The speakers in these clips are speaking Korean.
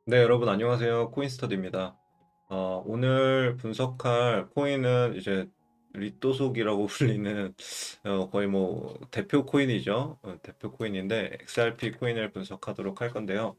네, 여러분 안녕하세요. 코인스터디입니다. 오늘 분석할 코인은 이제 리또속이라고 불리는 거의 뭐 대표 코인이죠. 대표 코인인데 XRP 코인을 분석하도록 할 건데요.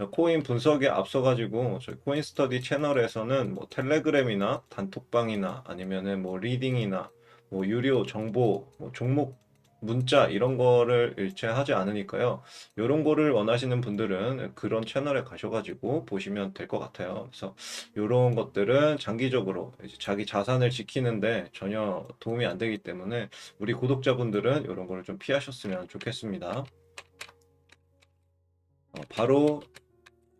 코인 분석에 앞서가지고 저희 코인스터디 채널에서는 뭐 텔레그램이나 단톡방이나 아니면은 뭐 리딩이나 뭐 유료 정보, 뭐 종목 문자 이런 거를 일체하지 않으니까요. 이런 거를 원하시는 분들은 그런 채널에 가셔가지고 보시면 될 것 같아요. 그래서 이런 것들은 장기적으로 이제 자기 자산을 지키는데 전혀 도움이 안 되기 때문에 우리 구독자분들은 이런 거를 좀 피하셨으면 좋겠습니다. 바로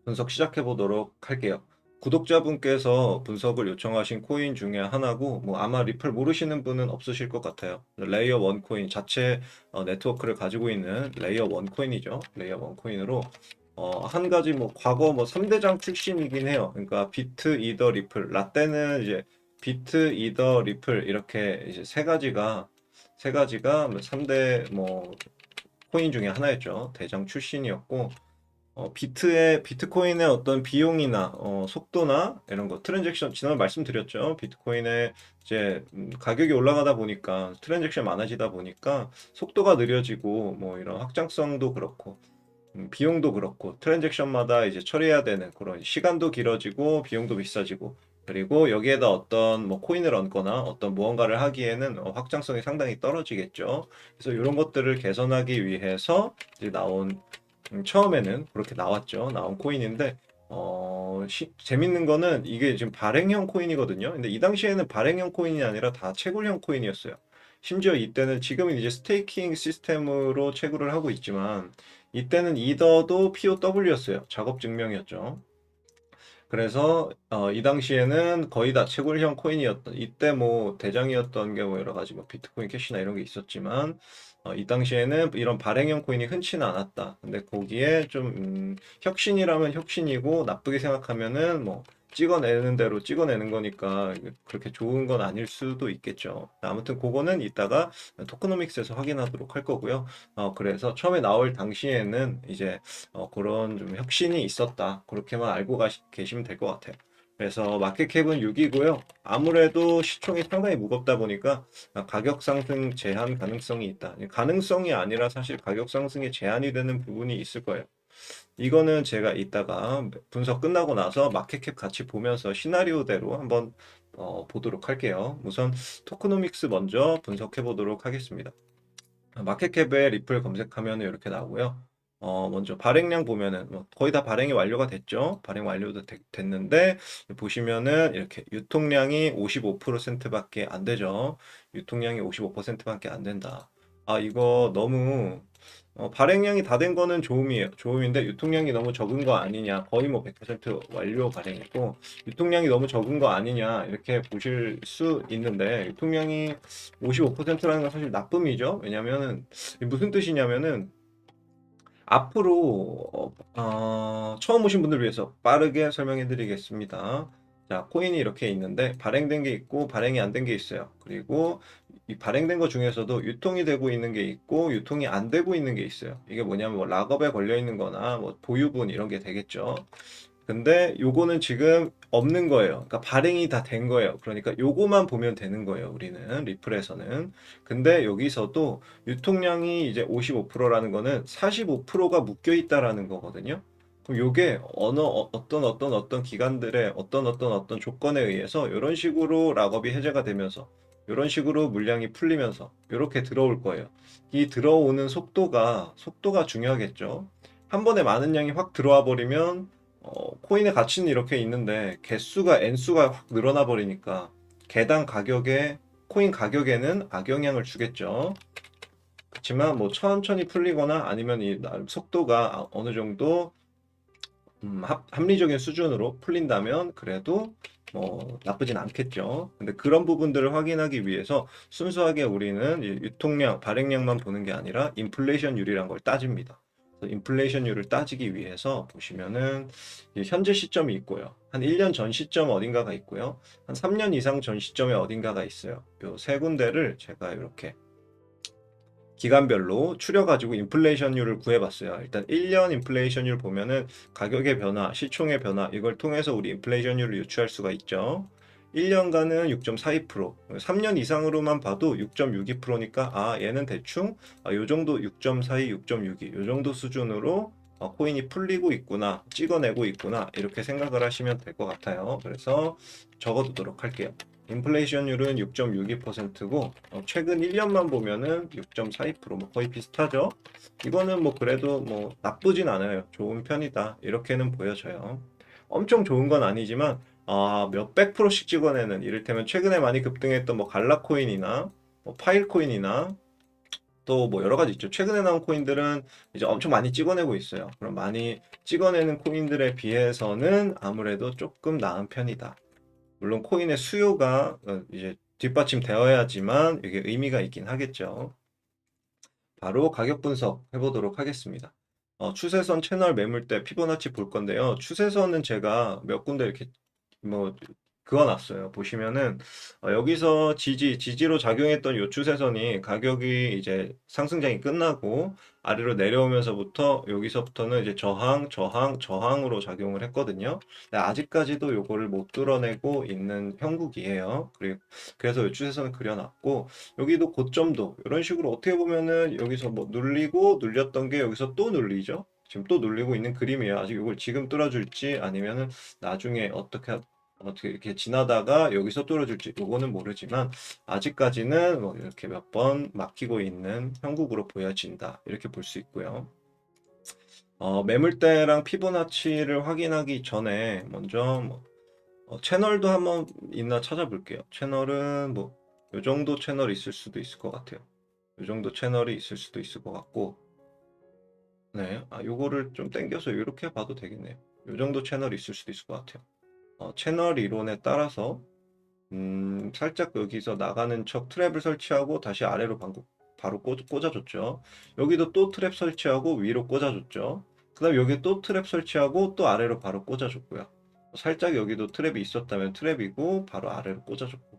분석 시작해 보도록 할게요. 구독자분께서 분석을 요청하신 코인 중에 하나고, 뭐 아마 리플 모르시는 분은 없으실 것 같아요. 레이어 원 코인 자체 네트워크를 가지고 있는 레이어 원 코인이죠. 레이어 원 코인으로 한 가지 뭐 과거 뭐 3대장 출신이긴 해요. 그러니까 비트, 이더, 리플. 라떼는 이제 비트, 이더, 리플 이렇게 이제 세 가지가 3대 뭐 코인 중에 하나였죠. 대장 출신이었고 비트코인의 어떤 비용이나 속도나 이런 거 트랜잭션 지난번에 말씀드렸죠. 비트코인의 이제 가격이 올라가다 보니까 트랜잭션 많아지다 보니까 속도가 느려지고 뭐 이런 확장성도 그렇고 비용도 그렇고 트랜잭션마다 이제 처리해야 되는 그런 시간도 길어지고 비용도 비싸지고 그리고 여기에다 어떤 뭐 코인을 얹거나 어떤 무언가를 하기에는 확장성이 상당히 떨어지겠죠. 그래서 이런 것들을 개선하기 위해서 이제 나온 처음에는 그렇게 나왔죠. 나온 코인인데 재밌는 거는 이게 지금 발행형 코인이거든요. 근데 이 당시에는 발행형 코인이 아니라 다 채굴형 코인이었어요. 심지어 이때는 지금은 이제 스테이킹 시스템으로 채굴을 하고 있지만 이때는 이더도 POW였어요. 작업 증명이었죠. 그래서 이 당시에는 거의 다 채굴형 코인이었던 이때 뭐 대장이었던 게 뭐 여러 가지 뭐 비트코인 캐시나 이런 게 있었지만 이 당시에는 이런 발행형 코인이 흔치는 않았다. 근데 거기에 좀 혁신이라면 혁신이고 나쁘게 생각하면은 뭐 찍어내는 대로 찍어내는 거니까 그렇게 좋은 건 아닐 수도 있겠죠. 아무튼 그거는 이따가 토크노믹스에서 확인하도록 할 거고요. 그래서 처음에 나올 당시에는 이제 그런 좀 혁신이 있었다. 그렇게만 알고 계시면 될 것 같아요. 그래서 마켓캡은 6이고요. 아무래도 시총이 상당히 무겁다 보니까 가격 상승 제한 가능성이 있다. 가능성이 아니라 사실 가격 상승에 제한이 되는 부분이 있을 거예요. 이거는 제가 이따가 분석 끝나고 나서 마켓캡 같이 보면서 시나리오대로 한번 보도록 할게요. 우선 토크노믹스 먼저 분석해 보도록 하겠습니다. 마켓캡에 리플 검색하면 이렇게 나오고요. 먼저 발행량 보면은 뭐 거의 다 발행이 완료가 됐죠. 발행 완료도 됐는데 보시면은 이렇게 유통량이 55%밖에 안 되죠. 유통량이 55%밖에 안 된다. 이거 너무 발행량이 다 된 거는 좋음이에요. 좋음인데 유통량이 너무 적은 거 아니냐. 거의 뭐 100% 완료 발행이고 유통량이 너무 적은 거 아니냐. 이렇게 보실 수 있는데 유통량이 55%라는 건 사실 나쁨이죠. 왜냐면은 무슨 뜻이냐면은 앞으로 처음 오신 분들 위해서 빠르게 설명해 드리겠습니다. 자, 코인이 이렇게 있는데 발행된 게 있고 발행이 안 된 게 있어요. 그리고 이 발행된 것 중에서도 유통이 되고 있는 게 있고 유통이 안 되고 있는 게 있어요. 이게 뭐냐면 뭐 락업에 걸려 있는 거나 뭐 보유분 이런 게 되겠죠. 근데 요거는 지금 없는 거예요. 그러니까 발행이 다 된 거예요. 그러니까 요거만 보면 되는 거예요. 우리는 리플에서는. 근데 여기서도 유통량이 이제 55%라는 거는 45%가 묶여 있다라는 거거든요. 그럼 요게 어떤 기관들의 어떤 조건에 의해서 이런 식으로 락업이 해제가 되면서 이런 식으로 물량이 풀리면서 이렇게 들어올 거예요. 이 들어오는 속도가 중요하겠죠. 한 번에 많은 양이 확 들어와 버리면 코인의 가치는 이렇게 있는데 개수가 n수가 확 늘어나 버리니까 개당 가격에 코인 가격에는 악영향을 주겠죠. 그렇지만 뭐 천천히 풀리거나 아니면 이 속도가 어느 정도 합리적인 수준으로 풀린다면 그래도 뭐 나쁘진 않겠죠. 근데 그런 부분들을 확인하기 위해서 순수하게 우리는 유통량, 발행량만 보는 게 아니라 인플레이션율이란 걸 따집니다. 그래서 인플레이션율을 따지기 위해서 보시면은 현재 시점이 있고요. 한 1년 전 시점 어딘가가 있고요. 한 3년 이상 전 시점에 어딘가가 있어요. 요 세 군데를 제가 이렇게 기간별로 추려가지고 인플레이션율을 구해봤어요. 일단 1년 인플레이션율 보면은 가격의 변화, 시총의 변화, 이걸 통해서 우리 인플레이션율을 유추할 수가 있죠. 1년간은 6.42%, 3년 이상으로만 봐도 6.62%니까 얘는 대충 요 정도 6.42, 6.62, 요 정도 수준으로 코인이 풀리고 있구나, 찍어내고 있구나, 이렇게 생각을 하시면 될 것 같아요. 그래서 적어두도록 할게요. 인플레이션율은 6.62%고 최근 1년만 보면은 6.42%, 거의 비슷하죠. 이거는 그래도 나쁘진 않아요. 좋은 편이다, 이렇게는 보여져요. 엄청 좋은 건 아니지만 몇백 프로씩 찍어내는, 이를테면 최근에 많이 급등했던 갈라코인이나 파일코인이나 또 여러 가지 있죠. 최근에 나온 코인들은 이제 엄청 많이 찍어내고 있어요. 그럼 많이 찍어내는 코인들에 비해서는 아무래도 조금 나은 편이다. 물론 코인의 수요가 이제 뒷받침되어야지만 이게 의미가 있긴 하겠죠. 바로 가격 분석 해보도록 하겠습니다. 추세선, 채널, 매물대, 피보나치 볼 건데요. 추세선은 제가 몇 군데 이렇게 뭐 그어놨어요. 보시면은 여기서 지지로 작용했던 요 추세선이 가격이 이제 상승장이 끝나고 아래로 내려오면서부터 여기서부터는 이제 저항으로 작용을 했거든요. 근데 아직까지도 요거를 못 뚫어내고 있는 형국이에요. 그래서 요 추세선을 그려놨고, 여기도 고점도 이런 식으로 어떻게 보면은 여기서 눌리고 눌렸던 게 여기서 또 눌리죠. 지금 또 눌리고 있는 그림이에요. 아직 이걸 지금 뚫어줄지 아니면은 나중에 어떻게 이렇게 지나다가 여기서 뚫어줄지 요거는 모르지만, 아직까지는 이렇게 몇 번 막히고 있는 형국으로 보여진다, 이렇게 볼 수 있고요. 매물대랑 피보나치를 확인하기 전에 먼저 채널도 한번 있나 찾아볼게요. 채널은 요 정도 채널이 있을 수도 있을 것 같아요. 요 정도 채널이 있을 수도 있을 것 같고, 네, 요거를 좀 당겨서 이렇게 봐도 되겠네요. 요 정도 채널이 있을 수도 있을 것 같아요. 채널 이론에 따라서 살짝 여기서 나가는 척 트랩을 설치하고 다시 아래로 바로 꽂아줬죠. 여기도 또 트랩 설치하고 위로 꽂아줬죠. 그 다음 여기 또 트랩 설치하고 또 아래로 바로 꽂아줬고요. 살짝 여기도 트랩이 있었다면 트랩이고 바로 아래로 꽂아줬고,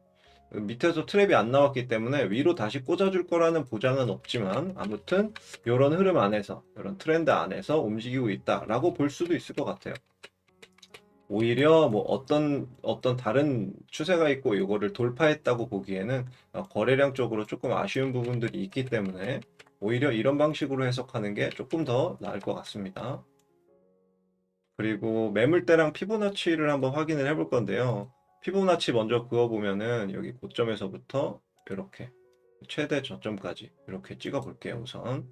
밑에서 트랩이 안 나왔기 때문에 위로 다시 꽂아줄 거라는 보장은 없지만, 아무튼 이런 흐름 안에서, 이런 트렌드 안에서 움직이고 있다라고 볼 수도 있을 것 같아요. 오히려 어떤 다른 추세가 있고 이거를 돌파했다고 보기에는 거래량 쪽으로 조금 아쉬운 부분들이 있기 때문에 오히려 이런 방식으로 해석하는 게 조금 더 나을 것 같습니다. 그리고 매물대랑 피보나치를 한번 확인을 해볼 건데요. 피보나치 먼저 그어보면은 여기 고점에서부터 이렇게 최대 저점까지 이렇게 찍어 볼게요, 우선.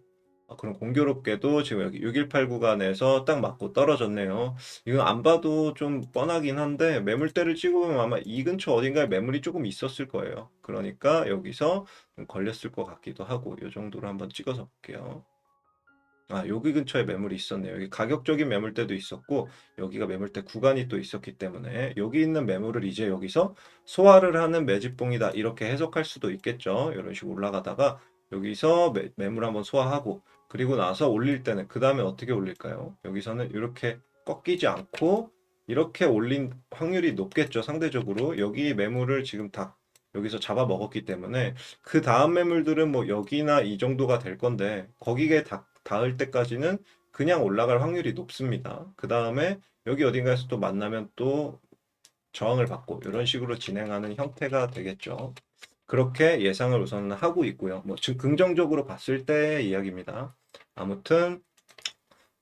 그럼 공교롭게도 지금 여기 6189 구간에서 딱 맞고 떨어졌네요. 이건 안 봐도 좀 뻔하긴 한데, 매물대를 찍어보면 아마 이 근처 어딘가에 매물이 조금 있었을 거예요. 그러니까 여기서 좀 걸렸을 것 같기도 하고, 이 정도로 한번 찍어서 볼게요. 여기 근처에 매물이 있었네요. 여기 가격적인 매물대도 있었고, 여기가 매물대 구간이 또 있었기 때문에 여기 있는 매물을 이제 여기서 소화를 하는 매집봉이다, 이렇게 해석할 수도 있겠죠. 이런 식으로 올라가다가 여기서 매물 한번 소화하고, 그리고 나서 올릴 때는 그 다음에 어떻게 올릴까요? 여기서는 이렇게 꺾이지 않고 이렇게 올린 확률이 높겠죠. 상대적으로 여기 매물을 지금 다 여기서 잡아 먹었기 때문에 그 다음 매물들은 여기나 이 정도가 될 건데, 거기에 닿을 때까지는 그냥 올라갈 확률이 높습니다. 그 다음에 여기 어딘가에서 또 만나면 또 저항을 받고, 이런 식으로 진행하는 형태가 되겠죠. 그렇게 예상을 우선 하고 있고요. 긍정적으로 봤을 때의 이야기입니다. 아무튼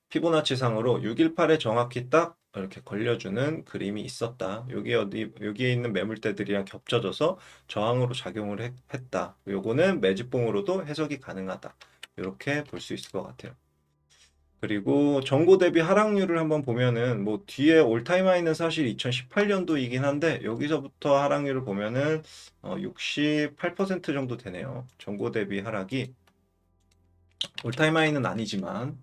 피보나치 상으로 618에 정확히 딱 이렇게 걸려주는 그림이 있었다. 여기에 있는 매물대들이랑 겹쳐져서 저항으로 작용을 했다. 요거는 매집봉으로도 해석이 가능하다. 이렇게 볼 수 있을 것 같아요. 그리고 전고 대비 하락률을 한번 보면은 뒤에 올타임 하이는 사실 2018년도이긴 한데, 여기서부터 하락률을 보면은 68% 정도 되네요. 전고 대비 하락이 올타임 하이는 아니지만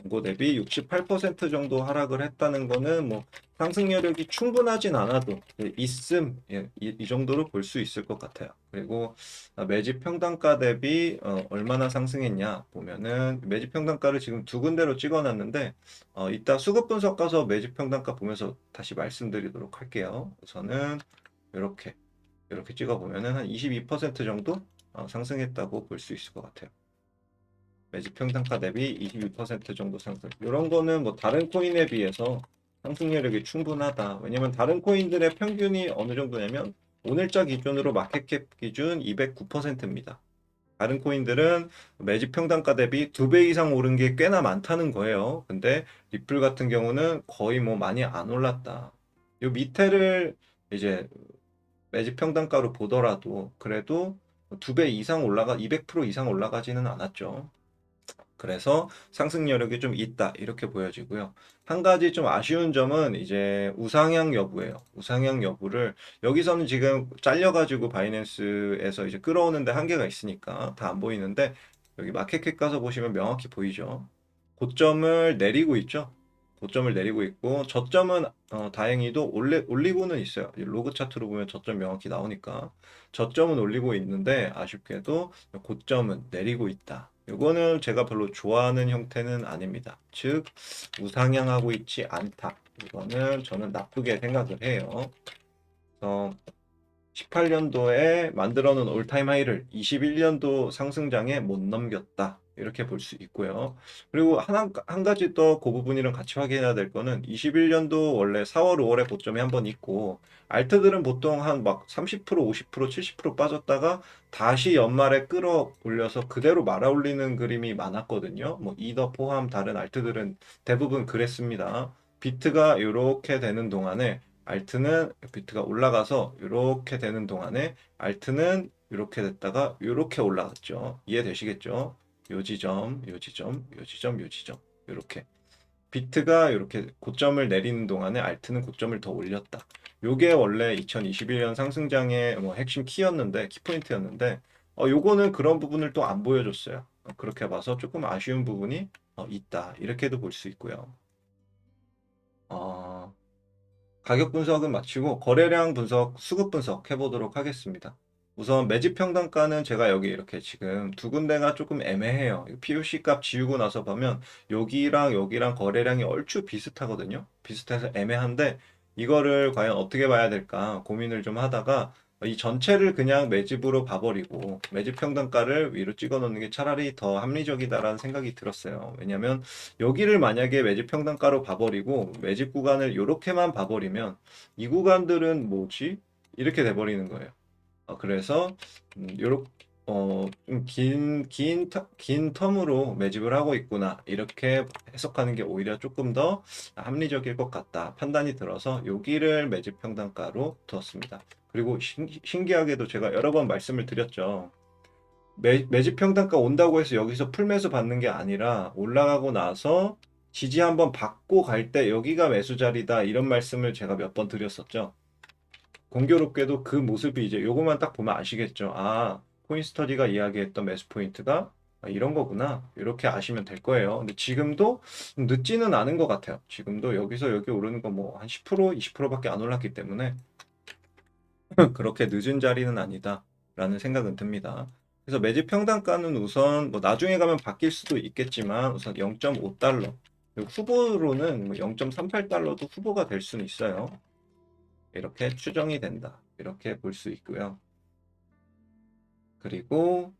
전고 대비 68% 정도 하락을 했다는 거는 상승 여력이 충분하진 않아도 있음, 이 정도로 볼 수 있을 것 같아요. 그리고 매집 평단가 대비 얼마나 상승했냐 보면은, 매집 평단가를 지금 두 군데로 찍어놨는데 이따 수급 분석 가서 매집 평단가 보면서 다시 말씀드리도록 할게요. 우선은 이렇게 찍어 보면은 한 22% 정도 상승했다고 볼 수 있을 것 같아요. 매집 평단가 대비 22% 정도 상승. 이런 거는 뭐 다른 코인에 비해서 상승 여력이 충분하다. 왜냐면 다른 코인들의 평균이 어느 정도냐면 오늘자 기준으로 마켓캡 기준 209%입니다. 다른 코인들은 매집 평단가 대비 2배 이상 오른 게 꽤나 많다는 거예요. 근데 리플 같은 경우는 거의 뭐 많이 안 올랐다. 요 밑에를 이제 매집 평단가로 보더라도 그래도 2배 이상 올라가 200% 이상 올라가지는 않았죠. 그래서 상승 여력이 좀 있다 이렇게 보여지고요. 한 가지 좀 아쉬운 점은 이제 우상향 여부예요. 우상향 여부를 여기서는 지금 잘려가지고 바이낸스에서 이제 끌어오는데 한계가 있으니까 다 안 보이는데 여기 마켓캡 가서 보시면 명확히 보이죠. 고점을 내리고 있죠. 고점을 내리고 있고 저점은 다행히도 올리고는 있어요. 로그 차트로 보면 저점 명확히 나오니까 저점은 올리고 있는데 아쉽게도 고점은 내리고 있다. 이거는 제가 별로 좋아하는 형태는 아닙니다. 즉 우상향하고 있지 않다. 이거는 저는 나쁘게 생각을 해요. 그래서 18년도에 만들어 놓은 올타임 하이를 21년도 상승장에 못 넘겼다. 이렇게 볼 수 있고요. 그리고 한 가지 더 그 부분이랑 같이 확인해야 될 거는 21년도 원래 4월, 5월에 고점이 한번 있고 알트들은 보통 한 막 30%, 50%, 70% 빠졌다가 다시 연말에 끌어올려서 그대로 말아올리는 그림이 많았거든요. 뭐 이더 포함 다른 알트들은 대부분 그랬습니다. 비트가 이렇게 되는 동안에 알트는 비트가 올라가서 이렇게 되는 동안에 알트는 이렇게 됐다가 이렇게 올라갔죠. 이해되시겠죠? 요 지점, 요 지점, 요 지점, 요 지점. 이렇게 비트가 이렇게 고점을 내리는 동안에 알트는 고점을 더 올렸다. 요게 원래 2021년 상승장의 뭐 핵심 키였는데 키포인트였는데 요거는 그런 부분을 또 안 보여줬어요. 그렇게 봐서 조금 아쉬운 부분이 있다. 이렇게도 볼 수 있고요. 어, 가격 분석은 마치고 거래량 분석, 수급 분석 해보도록 하겠습니다. 우선 매집 평단가는 제가 여기 이렇게 지금 두 군데가 조금 애매해요. POC 값 지우고 나서 보면 여기랑 여기랑 거래량이 얼추 비슷하거든요. 비슷해서 애매한데 이거를 과연 어떻게 봐야 될까 고민을 좀 하다가 이 전체를 그냥 매집으로 봐버리고 매집 평단가를 위로 찍어 놓는 게 차라리 더 합리적이다라는 생각이 들었어요. 왜냐면 여기를 만약에 매집 평단가로 봐버리고 매집 구간을 이렇게만 봐버리면 이 구간들은 뭐지? 이렇게 돼버리는 거예요. 그래서 요렇게 긴 텀으로 매집을 하고 있구나 이렇게 해석하는 게 오히려 조금 더 합리적일 것 같다 판단이 들어서 여기를 매집 평단가로 두었습니다. 그리고 신기하게도 제가 여러 번 말씀을 드렸죠. 매집 평단가 온다고 해서 여기서 풀매수 받는 게 아니라 올라가고 나서 지지 한번 받고 갈 때 여기가 매수 자리다 이런 말씀을 제가 몇 번 드렸었죠. 공교롭게도 그 모습이 이제 요것만 딱 보면 아시겠죠. 아, 코인스터디가 이야기했던 매수 포인트가 이런 거구나. 이렇게 아시면 될 거예요. 근데 지금도 늦지는 않은 것 같아요. 지금도 여기서 여기 오르는 거 뭐 한 10%, 20%밖에 안 올랐기 때문에 그렇게 늦은 자리는 아니다라는 생각은 듭니다. 그래서 매집 평단가는 우선 뭐 나중에 가면 바뀔 수도 있겠지만 우선 0.5달러 후보로는 0.38달러도 후보가 될 수는 있어요. 이렇게 추정이 된다. 이렇게 볼 수 있고요. 그리고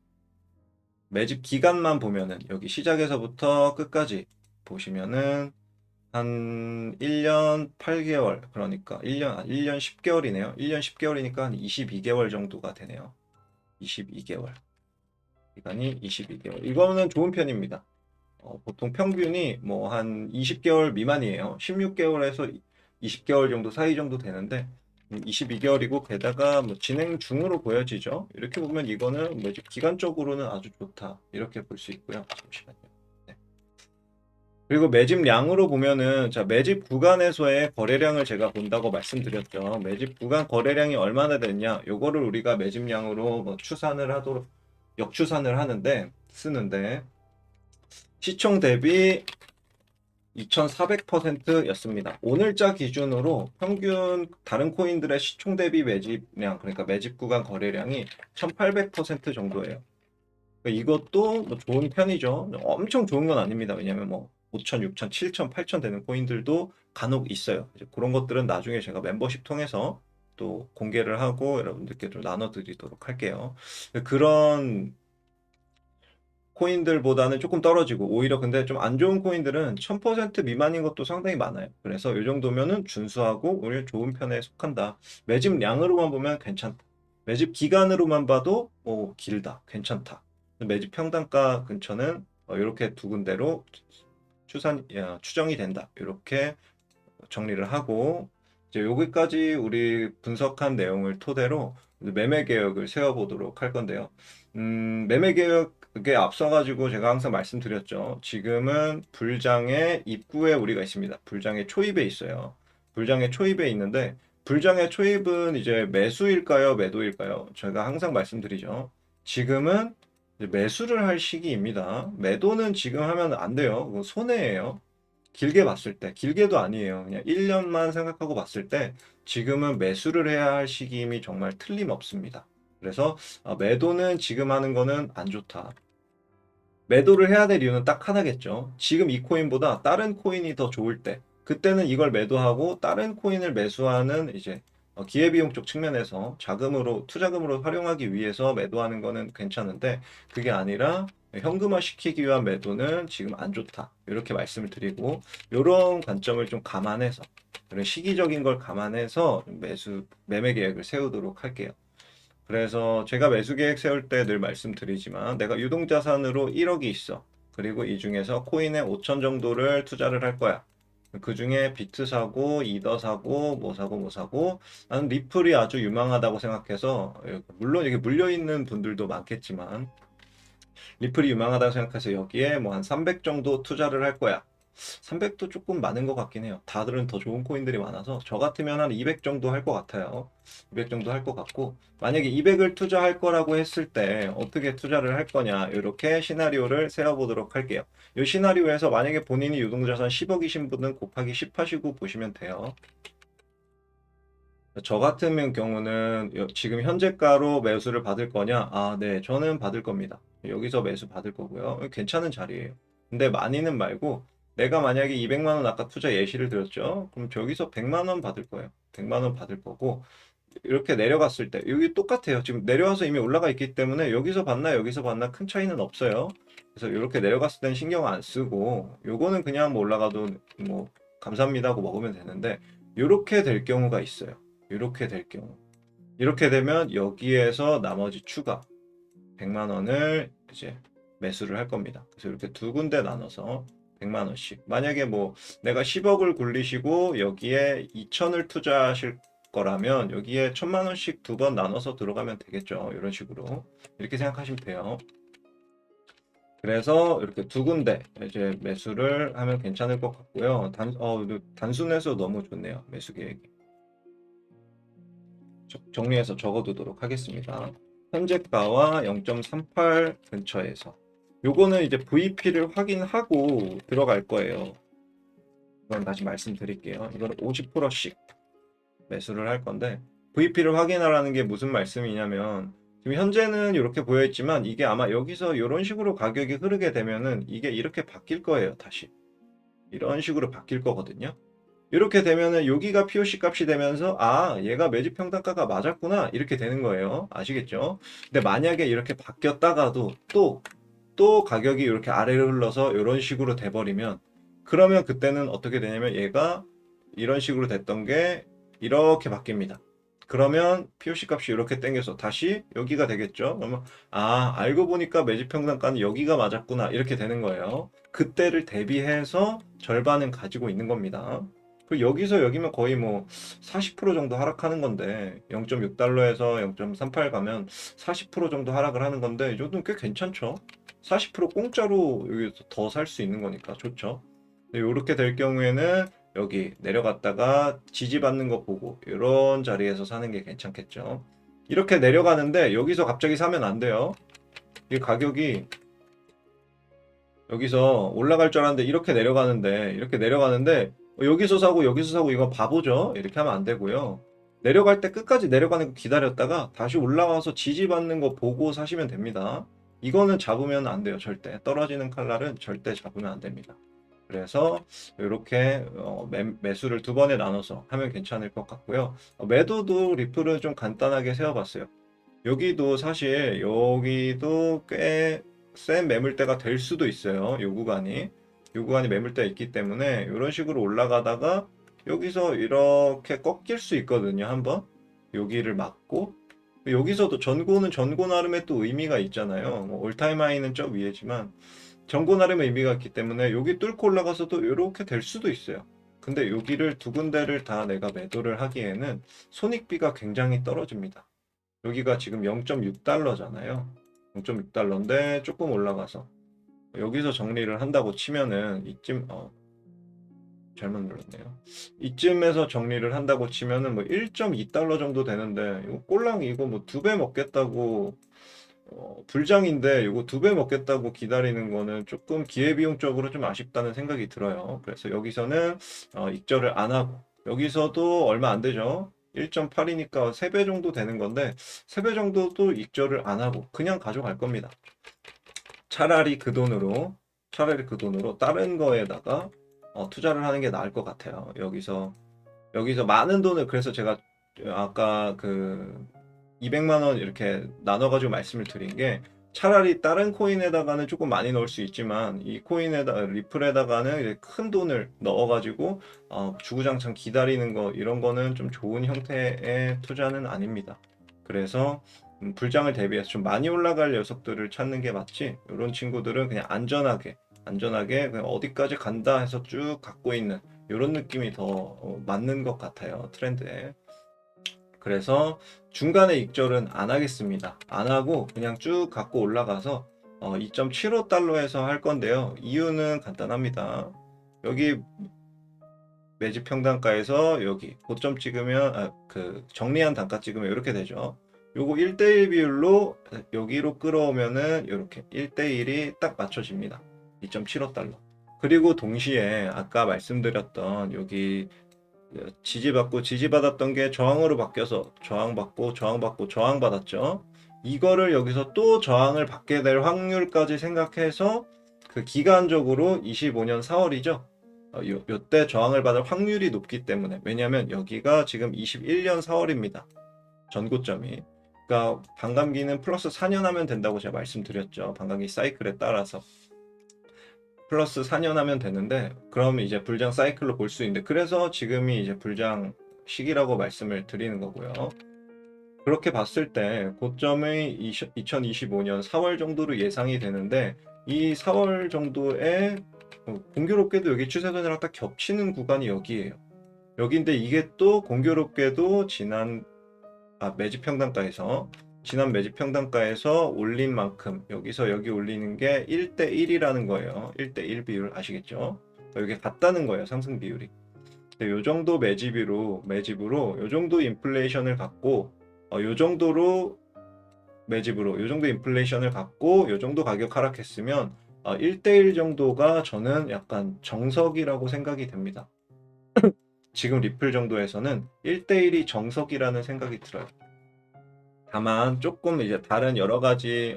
매집 기간만 보면은 여기 시작에서부터 끝까지 보시면은 한 1년 8개월 그러니까 1년 10개월이네요. 1년 10개월이니까 한 22개월 정도가 되네요. 22개월. 기간이 22개월. 이거는 좋은 편입니다. 보통 평균이 뭐 한 20개월 미만이에요. 16개월에서 20개월 정도 사이 정도 되는데 22개월이고 게다가 뭐 진행 중으로 보여지죠. 이렇게 보면 이거는 뭐 기간적으로는 아주 좋다. 이렇게 볼 수 있고요. 잠시만요. 네. 그리고 매집량으로 보면은 자 매집 구간에서의 거래량을 제가 본다고 말씀드렸죠. 매집 구간 거래량이 얼마나 됐냐? 요거를 우리가 매집량으로 뭐 추산을 하도록 역추산을 하는데 쓰는데 시총 대비 2400%였습니다. 오늘자 기준으로 평균 다른 코인들의 시총 대비 매집량, 그러니까 매집 구간 거래량이 1800% 정도예요. 그러니까 이것도 뭐 좋은 편이죠. 엄청 좋은 건 아닙니다. 왜냐면 뭐 5천, 6천, 7천, 8천 되는 코인들도 간혹 있어요. 이제 그런 것들은 나중에 제가 멤버십 통해서 또 공개를 하고 여러분들께 좀 나눠드리도록 할게요. 그런 코인들보다는 조금 떨어지고 오히려 근데 좀 안 좋은 코인들은 1000% 미만인 것도 상당히 많아요. 그래서 이 정도면은 준수하고 오히려 좋은 편에 속한다. 매집량으로만 보면 괜찮다. 매집 기간으로만 봐도 길다. 괜찮다. 매집 평단가 근처는 이렇게 두 군데로 추정이 된다. 이렇게 정리를 하고 이제 여기까지 우리 분석한 내용을 토대로 매매 계획을 세워보도록 할 건데요. 매매 계획에 앞서가지고 제가 항상 말씀드렸죠. 지금은 불장의 입구에 우리가 있습니다. 불장의 초입에 있어요. 불장의 초입에 있는데 불장의 초입은 이제 매수일까요? 매도일까요? 제가 항상 말씀드리죠. 지금은 이제 매수를 할 시기입니다. 매도는 지금 하면 안 돼요. 그건 손해예요. 길게 봤을 때, 길게도 아니에요. 그냥 1년만 생각하고 봤을 때 지금은 매수를 해야 할 시기임이 정말 틀림없습니다. 그래서 매도는 지금 하는 거는 안 좋다. 매도를 해야 될 이유는 딱 하나겠죠. 지금 이 코인보다 다른 코인이 더 좋을 때, 그때는 이걸 매도하고 다른 코인을 매수하는 이제 기회비용 쪽 측면에서 자금으로, 투자금으로 활용하기 위해서 매도하는 거는 괜찮은데, 그게 아니라 현금화 시키기 위한 매도는 지금 안 좋다. 이렇게 말씀을 드리고, 이런 관점을 좀 감안해서, 그런 시기적인 걸 감안해서 매매 계획을 세우도록 할게요. 그래서 제가 매수 계획 세울 때 늘 말씀드리지만 내가 유동자산으로 1억이 있어. 그리고 이 중에서 코인에 5천 정도를 투자를 할 거야. 그 중에 비트 사고, 이더 사고, 뭐 사고, 뭐 사고. 나는 리플이 아주 유망하다고 생각해서, 물론 이게 물려있는 분들도 많겠지만, 리플이 유망하다고 생각해서 여기에 뭐 한 300 정도 투자를 할 거야. 300도 조금 많은 것 같긴 해요. 다들은 더 좋은 코인들이 많아서 저 같으면 한 200 정도 할 것 같아요. 200 정도 할 것 같고 만약에 200을 투자할 거라고 했을 때 어떻게 투자를 할 거냐 이렇게 시나리오를 세워보도록 할게요. 이 시나리오에서 만약에 본인이 유동자산 10억이신 분은 곱하기 10 하시고 보시면 돼요. 저 같은 경우는 지금 현재가로 매수를 받을 거냐? 아, 네, 저는 받을 겁니다. 여기서 매수 받을 거고요. 괜찮은 자리예요. 근데 많이는 말고 내가 만약에 200만 원 아까 투자 예시를 드렸죠? 그럼 저기서 100만 원 받을 거예요. 100만 원 받을 거고 이렇게 내려갔을 때 여기 똑같아요. 지금 내려와서 이미 올라가 있기 때문에 여기서 받나 여기서 받나 큰 차이는 없어요. 그래서 이렇게 내려갔을 때는 신경 안 쓰고 요거는 그냥 뭐 올라가도 뭐 감사합니다 하고 먹으면 되는데 이렇게 될 경우가 있어요. 이렇게 될 경우. 이렇게 되면 여기에서 나머지 추가 100만 원을 이제 매수를 할 겁니다. 그래서 이렇게 두 군데 나눠서 100만 원씩. 만약에 뭐 내가 10억을 굴리시고 여기에 2천을 투자하실 거라면 여기에 1000만 원씩 두 번 나눠서 들어가면 되겠죠. 이런 식으로. 이렇게 생각하시면 돼요. 그래서 이렇게 두 군데 이제 매수를 하면 괜찮을 것 같고요. 단순해서 너무 좋네요. 매수 계획이. 정리해서 적어두도록 하겠습니다. 현재가와 0.38 근처에서 요거는 이제 VP를 확인하고 들어갈 거예요. 이건 다시 말씀드릴게요. 이건 50%씩 매수를 할 건데 VP를 확인하라는 게 무슨 말씀이냐면 지금 현재는 이렇게 보여 있지만 이게 아마 여기서 이런 식으로 가격이 흐르게 되면은 이게 이렇게 바뀔 거예요. 다시 이런 식으로 바뀔 거거든요. 이렇게 되면은 여기가 POC 값이 되면서 아 얘가 매집 평단가가 맞았구나 이렇게 되는 거예요. 아시겠죠? 근데 만약에 이렇게 바뀌었다가도 또 가격이 이렇게 아래로 흘러서 이런 식으로 돼버리면 그러면 그때는 어떻게 되냐면 얘가 이런 식으로 됐던 게 이렇게 바뀝니다. 그러면 POC 값이 이렇게 땡겨서 다시 여기가 되겠죠. 그러면 아 알고 보니까 매집 평단가는 여기가 맞았구나 이렇게 되는 거예요. 그때를 대비해서 절반은 가지고 있는 겁니다. 그리고 여기서 여기면 거의 뭐 40% 정도 하락하는 건데 0.6달러에서 0.38 가면 40% 정도 하락을 하는 건데 이 정도는 꽤 괜찮죠. 40% 공짜로 여기서 더 살 수 있는 거니까 좋죠. 이렇게 될 경우에는 여기 내려갔다가 지지받는 거 보고 이런 자리에서 사는 게 괜찮겠죠. 이렇게 내려가는데 여기서 갑자기 사면 안 돼요. 이 가격이 여기서 올라갈 줄 알았는데 이렇게 내려가는데 여기서 사고 여기서 사고 이거 바보죠. 이렇게 하면 안 되고요. 내려갈 때 끝까지 내려가는 거 기다렸다가 다시 올라와서 지지받는 거 보고 사시면 됩니다. 이거는 잡으면 안 돼요. 절대. 떨어지는 칼날은 절대 잡으면 안 됩니다. 그래서 이렇게 매수를 두 번에 나눠서 하면 괜찮을 것 같고요. 매도도 리플은 좀 간단하게 세워봤어요. 여기도 사실 여기도 꽤 센 매물대가 될 수도 있어요. 요 구간이 매물대가 있기 때문에 이런 식으로 올라가다가 여기서 이렇게 꺾일 수 있거든요. 한번 여기를 막고 여기서도 전고는 전고 나름의 또 의미가 있잖아요. 뭐 올타임 하이는 저 위에지만 전고 나름의 의미가 있기 때문에 여기 뚫고 올라가서도 이렇게 될 수도 있어요. 근데 여기를 두 군데를 다 내가 매도를 하기에는 손익비가 굉장히 떨어집니다. 여기가 지금 0.6달러잖아요. 0.6달러인데 조금 올라가서 여기서 정리를 한다고 치면은 이쯤 잘못 눌렀네요. 이쯤에서 정리를 한다고 치면은 뭐 1.2달러 정도 되는데 이거 꼴랑 이거 뭐 두 배 먹겠다고 불장인데 이거 두 배 먹겠다고 기다리는 거는 조금 기회비용적으로 좀 아쉽다는 생각이 들어요. 그래서 여기서는 익절을 안 하고 여기서도 얼마 안 되죠. 1.8이니까 3배 정도 되는 건데 3배 정도도 익절을 안 하고 그냥 가져갈 겁니다. 차라리 그 돈으로 다른 거에다가 투자를 하는 게 나을 것 같아요. 여기서 많은 돈을 그래서 제가 아까 그 200만 원 이렇게 나눠가지고 말씀을 드린 게 차라리 다른 코인에다가는 조금 많이 넣을 수 있지만 이 코인에다 리플에다가는 이제 큰 돈을 넣어가지고 주구장창 기다리는 거 이런 거는 좀 좋은 형태의 투자는 아닙니다. 그래서 불장을 대비해서 좀 많이 올라갈 녀석들을 찾는 게 맞지. 이런 친구들은 그냥 안전하게 그냥 어디까지 간다 해서 쭉 갖고 있는 이런 느낌이 더 맞는 것 같아요. 트렌드에. 그래서 중간에 익절은 안 하겠습니다. 안 하고 그냥 쭉 갖고 올라가서 2.75달러에서 할 건데요. 이유는 간단합니다. 여기 매집 평단가에서 여기 고점 찍으면 그 정리한 단가 찍으면 이렇게 되죠. 요거 1대1 비율로 여기로 끌어오면은 이렇게 1대1이 딱 맞춰집니다. 2.75달러. 그리고 동시에 아까 말씀드렸던 여기 지지받았던 게 저항으로 바뀌어서 저항받고 저항받았죠. 이거를 여기서 또 저항을 받게 될 확률까지 생각해서 그 기간적으로 25년 4월이죠. 요때 저항을 받을 확률이 높기 때문에 왜냐하면 여기가 지금 21년 4월입니다. 전고점이. 그러니까 반감기는 플러스 4년 하면 된다고 제가 말씀드렸죠. 반감기 사이클에 따라서. 플러스 4년 하면 되는데 그럼 이제 불장 사이클로 볼 수 있는데 그래서 지금이 이제 불장 시기라고 말씀을 드리는 거고요. 그렇게 봤을 때 고점의 2025년 4월 정도로 예상이 되는데 이 4월 정도에 공교롭게도 여기 추세선이랑 딱 겹치는 구간이 여기에요. 여기인데 이게 또 공교롭게도 매집 평단가에서 지난 매집 평단가에서 올린 만큼 여기서 여기 올리는 게 1대1이라는 거예요. 1대1 비율 아시겠죠? 여기 같다는 거예요. 상승 비율이. 요 정도 매집으로 요 정도 인플레이션을 갖고 요 정도로 매집으로 요 정도 인플레이션을 갖고 요 정도 가격 하락했으면 1대1 정도가 저는 약간 정석이라고 생각이 됩니다. 지금 리플 정도에서는 1대1이 정석이라는 생각이 들어요. 다만 조금 이제 다른 여러 가지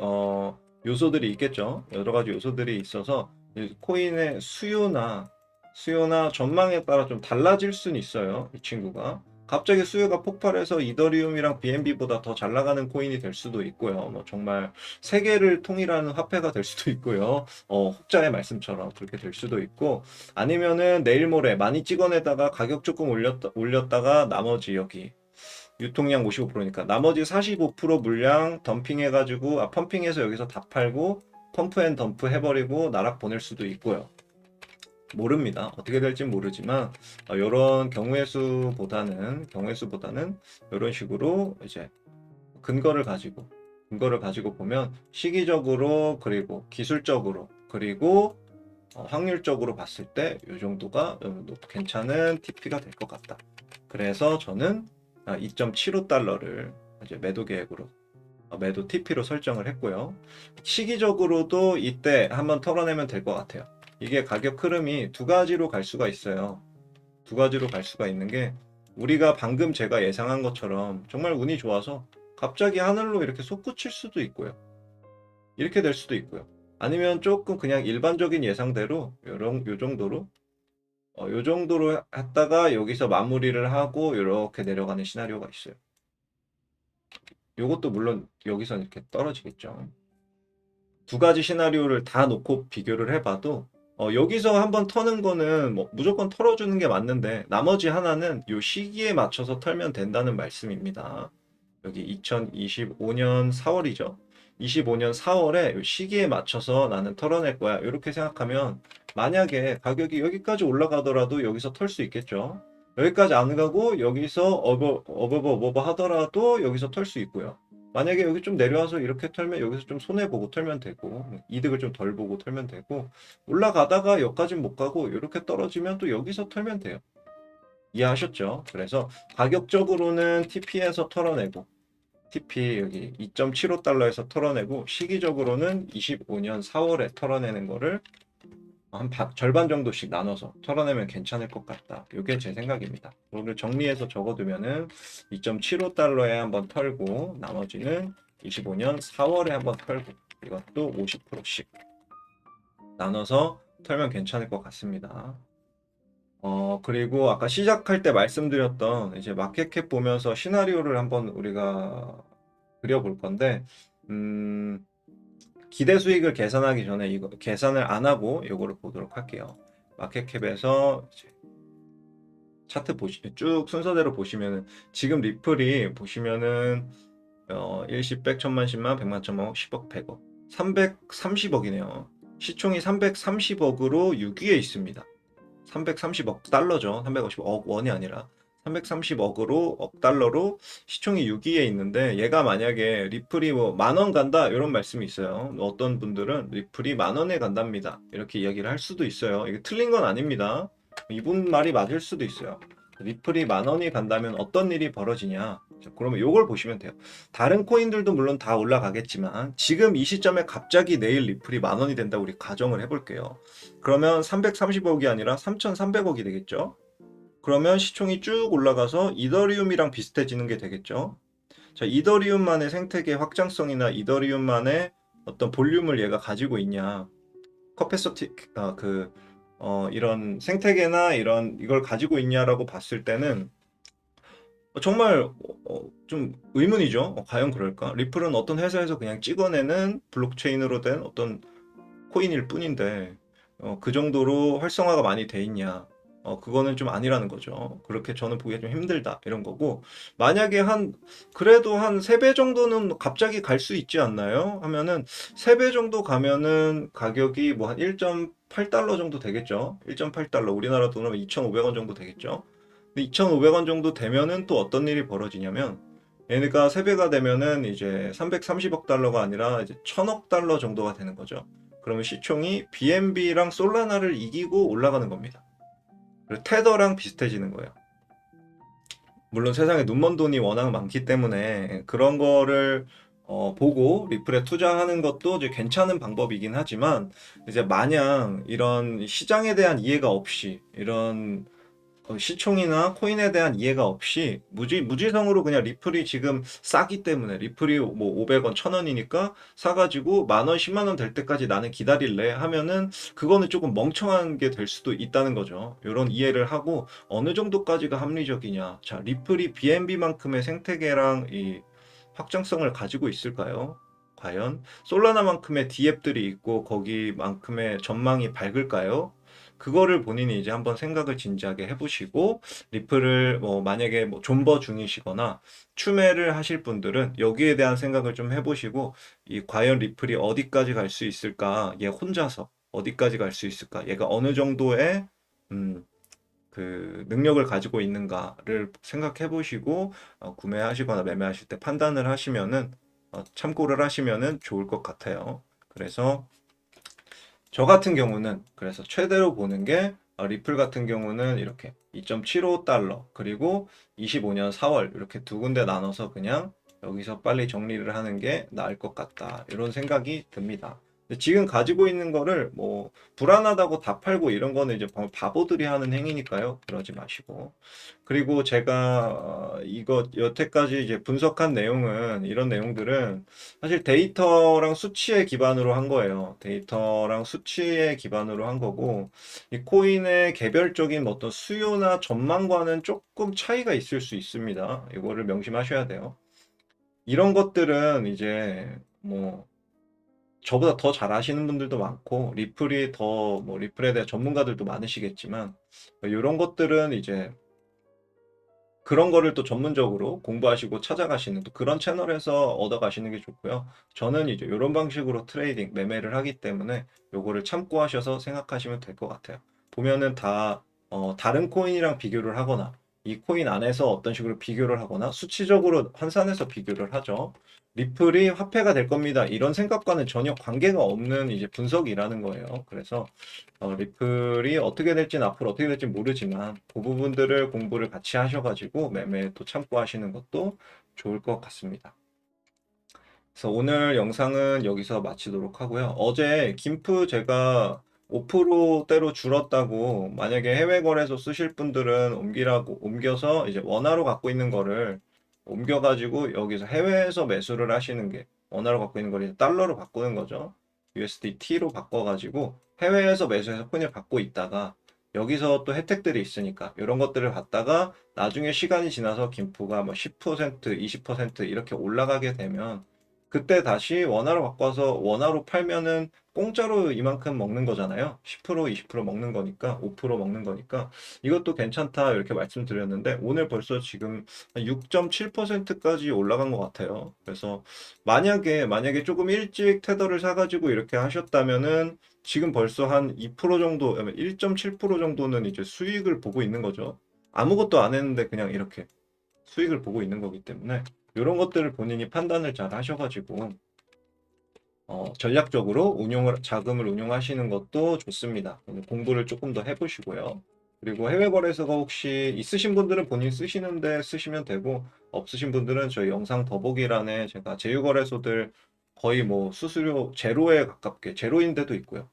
요소들이 있겠죠. 여러 가지 요소들이 있어서 코인의 수요나 전망에 따라 좀 달라질 수는 있어요. 이 친구가 갑자기 수요가 폭발해서 이더리움이랑 BNB보다 더 잘 나가는 코인이 될 수도 있고요. 뭐 정말 세계를 통일하는 화폐가 될 수도 있고요. 혹자의 말씀처럼 그렇게 될 수도 있고 아니면은 내일 모레 많이 찍어내다가 가격 조금 올렸다가 나머지 여기 유통량 55%니까 나머지 45% 물량 덤핑해가지고 펌핑해서 여기서 다 팔고 펌프 앤 덤프 해버리고 나락 보낼 수도 있고요. 모릅니다. 어떻게 될지 모르지만 이런 경우의 수보다는 이런 식으로 이제 근거를 가지고 보면 시기적으로 그리고 기술적으로 그리고 확률적으로 봤을 때 이 정도가 괜찮은 TP가 될 것 같다. 그래서 저는 2.75달러를 이제 매도 계획으로 매도 TP로 설정을 했고요. 시기적으로도 이때 한번 털어내면 될 것 같아요. 이게 가격 흐름이 두 가지로 갈 수가 있어요. 두 가지로 갈 수가 있는 게 우리가 방금 제가 예상한 것처럼 정말 운이 좋아서 갑자기 하늘로 이렇게 솟구칠 수도 있고요. 이렇게 될 수도 있고요. 아니면 조금 그냥 일반적인 예상대로 요 정도로 했다가 여기서 마무리를 하고 이렇게 내려가는 시나리오가 있어요. 요것도 물론 여기서 이렇게 떨어지겠죠. 두 가지 시나리오를 다 놓고 비교를 해봐도 여기서 한번 터는 거는 뭐 무조건 털어주는 게 맞는데 나머지 하나는 요 시기에 맞춰서 털면 된다는 말씀입니다. 여기 2025년 4월이죠. 25년 4월에 요 시기에 맞춰서 나는 털어낼 거야. 이렇게 생각하면 만약에 가격이 여기까지 올라가더라도 여기서 털 수 있겠죠. 여기까지 안 가고 여기서 어버버 하더라도 여기서 털 수 있고요. 만약에 여기 좀 내려와서 이렇게 털면 여기서 좀 손해보고 털면 되고 이득을 좀 덜 보고 털면 되고 올라가다가 여기까진 못 가고 이렇게 떨어지면 또 여기서 털면 돼요. 이해하셨죠? 그래서 가격적으로는 TP에서 털어내고 TP 여기 2.75달러에서 털어내고 시기적으로는 25년 4월에 털어내는 거를 한 절반 정도씩 나눠서 털어내면 괜찮을 것 같다. 이게 제 생각입니다. 이거를 정리해서 적어두면은 2.75달러에 한번 털고 나머지는 25년 4월에 한번 털고 이것도 50%씩 나눠서 털면 괜찮을 것 같습니다. 그리고 아까 시작할 때 말씀드렸던 이제 마켓캡 보면서 시나리오를 한번 우리가 그려볼 건데, 음, 기대 수익을 계산하기 전에 이거 계산을 안 하고 이거를 보도록 할게요. 마켓캡에서 차트 쭉 순서대로 보시면은 지금 리플이 보시면은 일십, 백, 천만, 십만, 백만, 천만, 10억, 100억, 330억이네요. 시총이 330억으로 6위에 있습니다. 330억 달러죠. 350억 원이 아니라 330억으로 억 달러로 시총이 6위에 있는데 얘가 만약에 리플이 뭐 만 원 간다 이런 말씀이 있어요. 어떤 분들은 리플이 만 원에 간답니다. 이렇게 이야기를 할 수도 있어요. 이게 틀린 건 아닙니다. 이분 말이 맞을 수도 있어요. 리플이 만 원이 간다면 어떤 일이 벌어지냐? 자, 그러면 이걸 보시면 돼요. 다른 코인들도 물론 다 올라가겠지만 지금 이 시점에 갑자기 내일 리플이 만 원이 된다고 우리 가정을 해볼게요. 그러면 330억이 아니라 3,300억이 되겠죠. 그러면 시총이 쭉 올라가서 이더리움이랑 비슷해지는 게 되겠죠. 자, 이더리움만의 생태계 확장성이나 이더리움만의 어떤 볼륨을 얘가 가지고 있냐. 커패서티 이런 생태계나 이런 이걸 가지고 있냐라고 봤을 때는 정말 좀 의문이죠. 과연 그럴까? 리플은 어떤 회사에서 그냥 찍어내는 블록체인으로 된 어떤 코인일 뿐인데 그 정도로 활성화가 많이 돼 있냐? 그거는 좀 아니라는 거죠. 그렇게 저는 보기가 좀 힘들다 이런 거고 만약에 그래도 한 3배 정도는 갑자기 갈 수 있지 않나요? 하면은 3배 정도 가면은 가격이 뭐 한 1.8달러 정도 되겠죠. 1.8달러 우리나라 돈으로 2,500원 정도 되겠죠. 근데 2,500원 정도 되면은 또 어떤 일이 벌어지냐면 얘네가 3배가 되면은 이제 330억 달러가 아니라 이제 1,000억 달러 정도가 되는 거죠. 그러면 시총이 BNB랑 솔라나를 이기고 올라가는 겁니다. 그리고 테더랑 비슷해지는 거예요. 물론 세상에 눈먼 돈이 워낙 많기 때문에 그런 거를 보고 리플에 투자하는 것도 이제 괜찮은 방법이긴 하지만 이제 마냥 이런 시장에 대한 이해가 없이 이런 시총이나 코인에 대한 이해가 없이 무지성으로 그냥 리플이 지금 싸기 때문에 리플이 뭐 500원, 1000원이니까 사가지고 만 원, 10만 원 될 때까지 나는 기다릴래 하면은 그거는 조금 멍청한 게 될 수도 있다는 거죠. 이런 이해를 하고 어느 정도까지가 합리적이냐. 자, 리플이 BNB만큼의 생태계랑 이 확장성을 가지고 있을까요? 과연 솔라나만큼의 D앱들이 있고 거기만큼의 전망이 밝을까요? 그거를 본인이 이제 한번 생각을 진지하게 해보시고 리플을 뭐 만약에 뭐 존버 중이시거나 추매를 하실 분들은 여기에 대한 생각을 좀 해보시고 이 과연 리플이 어디까지 갈 수 있을까? 얘 혼자서 어디까지 갈 수 있을까? 얘가 어느 정도의 음, 그 능력을 가지고 있는가를 생각해 보시고 구매하시거나 매매하실 때 판단을 하시면은 참고를 하시면은 좋을 것 같아요. 그래서 저 같은 경우는 그래서 최대로 보는 게 리플 같은 경우는 이렇게 2.75달러 그리고 25년 4월 이렇게 두 군데 나눠서 그냥 여기서 빨리 정리를 하는 게 나을 것 같다. 이런 생각이 듭니다. 근데 지금 가지고 있는 거를 뭐 불안하다고 다 팔고 이런 거는 이제 바보들이 하는 행위니까요. 그러지 마시고. 그리고 제가 이거 여태까지 이제 분석한 내용은 이런 내용들은 사실 데이터랑 수치에 기반으로 한 거예요. 데이터랑 수치에 기반으로 한 거고, 이 코인의 개별적인 어떤 수요나 전망과는 조금 차이가 있을 수 있습니다. 이거를 명심하셔야 돼요. 이런 것들은 이제 뭐 저보다 더 잘 아시는 분들도 많고, 리플이 더, 뭐, 리플에 대한 전문가들도 많으시겠지만, 이런 것들은 이제 그런 거를 또 전문적으로 공부하시고 찾아가시는 또 그런 채널에서 얻어가시는 게 좋고요. 저는 이제 이런 방식으로 트레이딩, 매매를 하기 때문에 요거를 참고하셔서 생각하시면 될 것 같아요. 보면은 다 다른 코인이랑 비교를 하거나 이 코인 안에서 어떤 식으로 비교를 하거나 수치적으로 환산해서 비교를 하죠. 리플이 화폐가 될 겁니다. 이런 생각과는 전혀 관계가 없는 이제 분석이라는 거예요. 그래서 리플이 어떻게 될지는 앞으로 어떻게 될지 모르지만 그 부분들을 공부를 같이 하셔가지고 매매에 또 참고하시는 것도 좋을 것 같습니다. 그래서 오늘 영상은 여기서 마치도록 하고요. 어제 김프 제가 5%대로 줄었다고 만약에 해외 거래소 쓰실 분들은 옮겨서 이제 원화로 갖고 있는 거를 옮겨가지고 여기서 해외에서 매수를 하시는 게 원화로 갖고 있는 걸 이제 달러로 바꾸는 거죠. USDT로 바꿔가지고 해외에서 매수해서 코인을 받고 있다가 여기서 또 혜택들이 있으니까 이런 것들을 받다가 나중에 시간이 지나서 김프가 뭐 10%, 20% 이렇게 올라가게 되면 그때 다시 원화로 바꿔서 원화로 팔면은 공짜로 이만큼 먹는 거잖아요. 10%, 20% 먹는 거니까, 5% 먹는 거니까 이것도 괜찮다 이렇게 말씀드렸는데 오늘 벌써 지금 6.7%까지 올라간 것 같아요. 그래서 만약에 조금 일찍 테더를 사가지고 이렇게 하셨다면은 지금 벌써 한 2% 정도, 1.7% 정도는 이제 수익을 보고 있는 거죠. 아무것도 안 했는데 그냥 이렇게 수익을 보고 있는 거기 때문에 이런 것들을 본인이 판단을 잘 하셔가지고 전략적으로 자금을 운용하시는 것도 좋습니다. 공부를 조금 더 해보시고요. 그리고 해외 거래소가 혹시 있으신 분들은 본인 쓰시는데 쓰시면 되고 없으신 분들은 저희 영상 더보기란에 제가 제휴 거래소들 거의 뭐 수수료 제로에 가깝게 제로인 데도 있고요.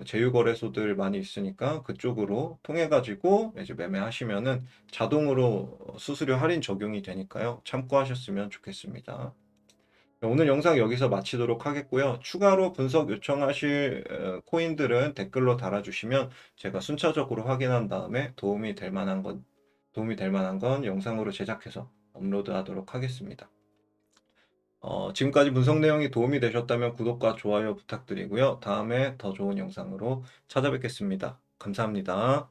제휴 거래소들 많이 있으니까 그쪽으로 통해 가지고 이제 매매하시면은 자동으로 수수료 할인 적용이 되니까요. 참고하셨으면 좋겠습니다. 오늘 영상 여기서 마치도록 하겠고요. 추가로 분석 요청하실 코인들은 댓글로 달아주시면 제가 순차적으로 확인한 다음에 도움이 될 만한 건 영상으로 제작해서 업로드하도록 하겠습니다. 지금까지 분석 내용이 도움이 되셨다면 구독과 좋아요 부탁드리고요. 다음에 더 좋은 영상으로 찾아뵙겠습니다. 감사합니다.